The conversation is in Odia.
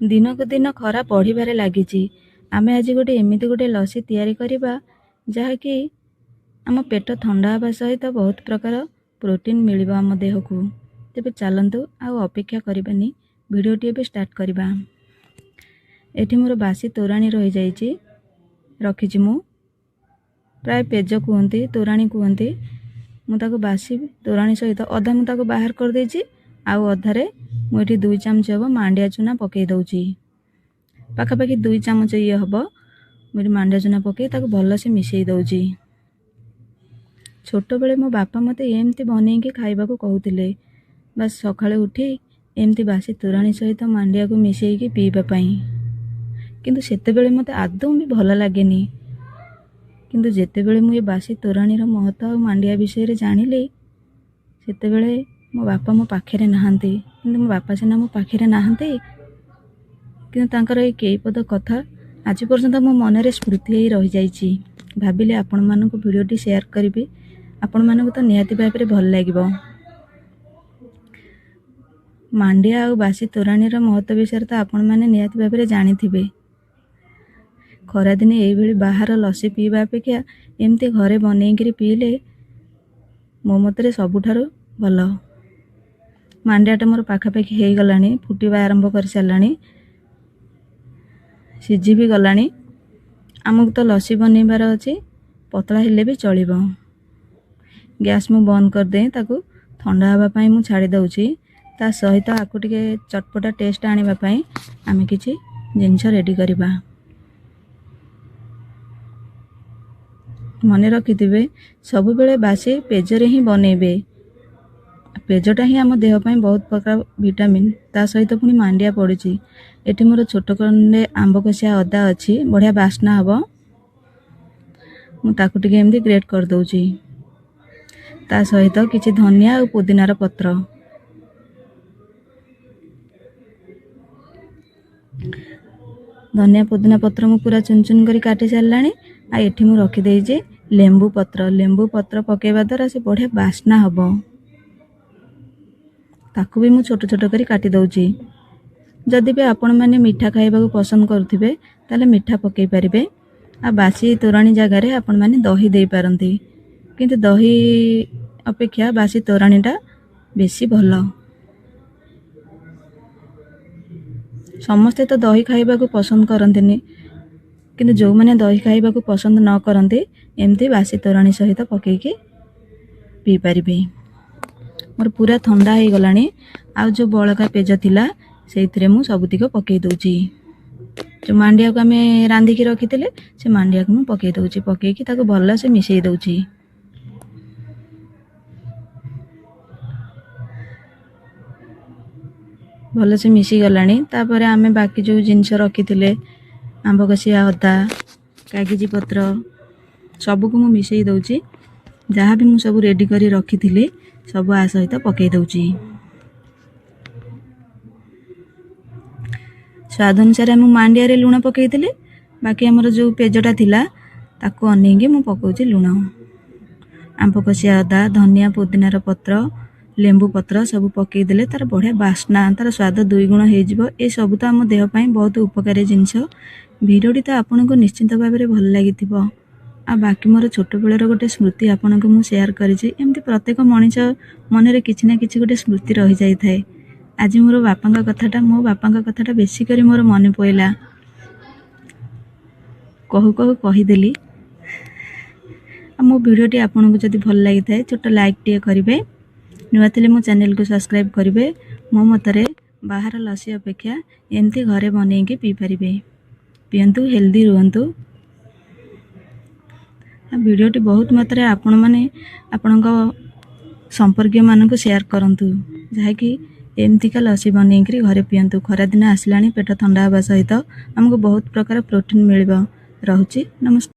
ଦିନକୁ ଦିନ ଖରା ବଢ଼ିବାରେ ଲାଗିଛି। ଆମେ ଆଜି ଏମିତି ଗୋଟେ ଲସି ତିଆରି କରିବା ଯାହାକି ଆମ ପେଟ ଥଣ୍ଡା ହେବା ସହିତ ବହୁତ ପ୍ରକାର ପ୍ରୋଟିନ୍ ମିଳିବ ଆମ ଦେହକୁ। ତେବେ ଚାଲନ୍ତୁ ଆଉ ଅପେକ୍ଷା କରିବାନି, ଭିଡ଼ିଓଟି ଏବେ ଷ୍ଟାର୍ଟ କରିବା। ଏଠି ମୋର ବାସି ତୋରାଣୀ ରହିଯାଇଛି, ରଖିଛି ମୁଁ। ପ୍ରାୟ ପେଜ କୁହନ୍ତି, ତୋରାଣୀ କୁହନ୍ତି। ମୁଁ ତାକୁ ବାସି ତୋରାଣୀ ସହିତ ଅଧା ମୁଁ ତାକୁ ବାହାର କରିଦେଇଛି, ଆଉ ଅଧାରେ ମୁଁ ଏଠି 2 ଚାମଚ ହେବ ମାଣ୍ଡିଆ ଚୁନା ପକାଇ ଦେଉଛି। ପାଖାପାଖି 2 ଚାମଚ ଇଏ ହେବ। ମୁଁ ଏଠି ମାଣ୍ଡିଆ ଚୁନା ପକାଇ ତାକୁ ଭଲସେ ମିଶାଇ ଦେଉଛି। ଛୋଟବେଳେ ମୋ ବାପା ମୋତେ ଏମିତି ବନେଇକି ଖାଇବାକୁ କହୁଥିଲେ, ବାସ୍ ସକାଳେ ଉଠି ଏମିତି ବାସି ତୋରାଣୀ ସହିତ ମାଣ୍ଡିଆକୁ ମିଶାଇକି ପିଇବା ପାଇଁ। କିନ୍ତୁ ସେତେବେଳେ ମୋତେ ଆଦୌ ବି ଭଲ ଲାଗେନି। କିନ୍ତୁ ଯେତେବେଳେ ମୁଁ ଏ ବାସି ତୋରାଣୀର ମହତ୍ଵ ଆଉ ମାଣ୍ଡିଆ ବିଷୟରେ ଜାଣିଲି, ସେତେବେଳେ ମୋ ବାପା ମୋ ପାଖରେ ନାହାନ୍ତି। କିନ୍ତୁ ମୋ ବାପା ସିନା ମୋ ପାଖରେ ନାହାନ୍ତି, କିନ୍ତୁ ତାଙ୍କର ଏଇ କେଇପଦ କଥା ଆଜି ପର୍ଯ୍ୟନ୍ତ ମୋ ମନରେ ସ୍ମୃତି ହେଇ ରହିଯାଇଛି। ଭାବିଲି ଆପଣମାନଙ୍କୁ ଭିଡ଼ିଓଟି ସେୟାର କରିବି, ଆପଣମାନଙ୍କୁ ତ ନିହାତି ଭାବରେ ଭଲ ଲାଗିବ। ମାଣ୍ଡିଆ ଆଉ ବାସି ତୋରାଣୀର ମହତ୍ଵ ବିଷୟରେ ତ ଆପଣମାନେ ନିହାତି ଭାବରେ ଜାଣିଥିବେ। ଖରାଦିନେ ଏଇଭଳି ବାହାର ଲସି ପିଇବା ଅପେକ୍ଷା ଏମିତି ଘରେ ବନେଇକିରି ପିଇଲେ ମୋ ମତରେ ସବୁଠାରୁ ଭଲ। ମାଣ୍ଡିଆଟା ମୋର ପାଖାପାଖି ହେଇଗଲାଣି, ଫୁଟିବା ଆରମ୍ଭ କରିସାରିଲାଣି, ସିଝି ବି ଗଲାଣି। ଆମକୁ ତ ଲସି ବନେଇବାର ଅଛି, ପତଳା ହେଲେ ବି ଚଳିବ। ଗ୍ୟାସ୍ ମୁଁ ବନ୍ଦ କରିଦେଇ ତାକୁ ଥଣ୍ଡା ହେବା ପାଇଁ ମୁଁ ଛାଡ଼ି ଦେଉଛି। ତା ସହିତ ଆକୁ ଟିକେ ଚଟପଟା ଟେଷ୍ଟ ଆଣିବା ପାଇଁ ଆମେ କିଛି ଜିନିଷ ରେଡ଼ି କରିବା। ମନେ ରଖିଥିବେ, ସବୁବେଳେ ବାସି ପେଜରେ ହିଁ ବନେଇବେ। ପେଜଟା ହିଁ ଆମ ଦେହ ପାଇଁ ବହୁତ ପ୍ରକାର ଭିଟାମିନ୍, ତା ସହିତ ପୁଣି ମାଣ୍ଡିଆ ପଡ଼ୁଛି। ଏଠି ମୋର ଛୋଟ ଖଣ୍ଡେ ଆମ୍ବ କଷିଆ ଅଦା ଅଛି, ବଢ଼ିଆ ବାସ୍ନା ହେବ। ମୁଁ ତାକୁ ଟିକେ ଏମିତି ଗ୍ରେଟ୍ କରିଦେଉଛି। ତା ସହିତ କିଛି ଧନିଆ ଆଉ ପୁଦିନାର ପତ୍ର। ଧନିଆ ପୁଦିନା ପତ୍ର ମୁଁ ପୁରା ଚୁନ ଚୁନ କରି କାଟି ସାରିଲାଣି। ଆଉ ଏଠି ମୁଁ ରଖିଦେଇଛି ଲେମ୍ବୁ ପତ୍ର। ଲେମ୍ବୁ ପତ୍ର ପକାଇବା ଦ୍ୱାରା ସେ ବଢ଼ିଆ ବାସ୍ନା ହେବ। ତାକୁ ବି ମୁଁ ଛୋଟ ଛୋଟ କରି କାଟି ଦେଉଛି। ଯଦି ବି ଆପଣମାନେ ମିଠା ଖାଇବାକୁ ପସନ୍ଦ କରୁଥିବେ ତାହେଲେ ମିଠା ପକାଇ ପାରିବେ। ଆଉ ବାସି ତୋରାଣୀ ଜାଗାରେ ଆପଣମାନେ ଦହି ଦେଇପାରନ୍ତି, କିନ୍ତୁ ଦହି ଅପେକ୍ଷା ବାସି ତୋରାଣୀଟା ବେଶୀ ଭଲ। ସମସ୍ତେ ତ ଦହି ଖାଇବାକୁ ପସନ୍ଦ କରନ୍ତିନି, କିନ୍ତୁ ଯେଉଁମାନେ ଦହି ଖାଇବାକୁ ପସନ୍ଦ ନ କରନ୍ତି ଏମିତି ବାସି ତୋରାଣୀ ସହିତ ପକାଇକି ପିଇପାରିବେ। ମୋର ପୁରା ଥଣ୍ଡା ହେଇଗଲାଣି। ଆଉ ଯେଉଁ ବଳକା ପେଜ ଥିଲା ସେଇଥିରେ ମୁଁ ସବୁତିକ ପକାଇ ଦେଉଛି। ଯେଉଁ ମାଣ୍ଡିଆକୁ ଆମେ ରାନ୍ଧିକି ରଖିଥିଲେ ସେ ମାଣ୍ଡିଆକୁ ମୁଁ ପକାଇ ଦେଉଛି। ପକାଇକି ତାକୁ ଭଲସେ ମିଶାଇ ଦେଉଛି। ଭଲସେ ମିଶି ଗଲାଣି। ତାପରେ ଆମେ ବାକି ଯେଉଁ ଜିନିଷ ରଖିଥିଲେ, ଆମ୍ବ କଷିଆ ଅଦା, କାଗଜି ପତ୍ର, ସବୁକୁ ମୁଁ ମିଶାଇ ଦେଉଛି। ଯାହା ବି ମୁଁ ସବୁ ରେଡ଼ି କରି ରଖିଥିଲି ସବୁ ଆ ସହିତ ପକାଇ ଦେଉଛି। ସ୍ୱାଦ ଅନୁସାରେ ମୁଁ ମାଣ୍ଡିଆରେ ଲୁଣ ପକାଇଥିଲି, ବାକି ଆମର ଯେଉଁ ପେଜଟା ଥିଲା ତାକୁ ଅନେଇକି ମୁଁ ପକାଉଛି ଲୁଣ। ଆମ୍ବ କଷିଆ ଅଦା, ଧନିଆ ପୁଦିନାର ପତ୍ର, ଲେମ୍ବୁ ପତ୍ର ସବୁ ପକାଇ ଦେଲେ ତାର ବଢ଼ିଆ ବାସ୍ନା, ତାର ସ୍ୱାଦ 2 ଗୁଣ ହେଇଯିବ। ଏସବୁ ତ ଆମ ଦେହ ପାଇଁ ବହୁତ ଉପକାରୀ ଜିନିଷ। ଭିଡ଼ିଓଟି ତ ଆପଣଙ୍କୁ ନିଶ୍ଚିନ୍ତ ଭାବରେ ଭଲ ଲାଗିଥିବ। ଆଉ ବାକି ମୋର ଛୋଟବେଳର ଗୋଟେ ସ୍ମୃତି ଆପଣଙ୍କୁ ମୁଁ ସେୟାର କରିଛି। ଏମିତି ପ୍ରତ୍ୟେକ ମଣିଷ ମନରେ କିଛି ନା କିଛି ଗୋଟେ ସ୍ମୃତି ରହିଯାଇଥାଏ। ଆଜି ମୋ ବାପାଙ୍କ କଥାଟା ବେଶୀ କରି ମୋର ମନେ ପଡ଼ିଲା। କହୁ କହୁ କହିଦେଲି। ଆଉ ମୋ ଭିଡ଼ିଓଟି ଆପଣଙ୍କୁ ଯଦି ଭଲ ଲାଗିଥାଏ ଛୋଟ ଲାଇକ୍ଟିଏ କରିବେ। ନୂଆ ଥିଲେ ମୋ ଚ୍ୟାନେଲକୁ ସବସ୍କ୍ରାଇବ୍ କରିବେ। ମୋ ମତରେ ବାହାର ଲସି ଅପେକ୍ଷା ଏମିତି ଘରେ ବନେଇକି ପିଇପାରିବେ। ପିଅନ୍ତୁ, ହେଲ୍ଦି ରୁହନ୍ତୁ। ଭିଡ଼ିଓଟି ବହୁତ ମାତ୍ରାରେ ଆପଣମାନେ ଆପଣଙ୍କ ସମ୍ପର୍କୀୟମାନଙ୍କୁ ସେୟାର କରନ୍ତୁ, ଯାହାକି ଏମିତିକା ଲସି ବନେଇକିରି ଘରେ ପିଅନ୍ତୁ। ଖରାଦିନ ଆସିଲାଣି, ପେଟ ଥଣ୍ଡା ହେବା ସହିତ ଆମକୁ ବହୁତ ପ୍ରକାର ପ୍ରୋଟିନ୍ ମିଳିବ। ରହୁଛି, ନମସ୍କାର।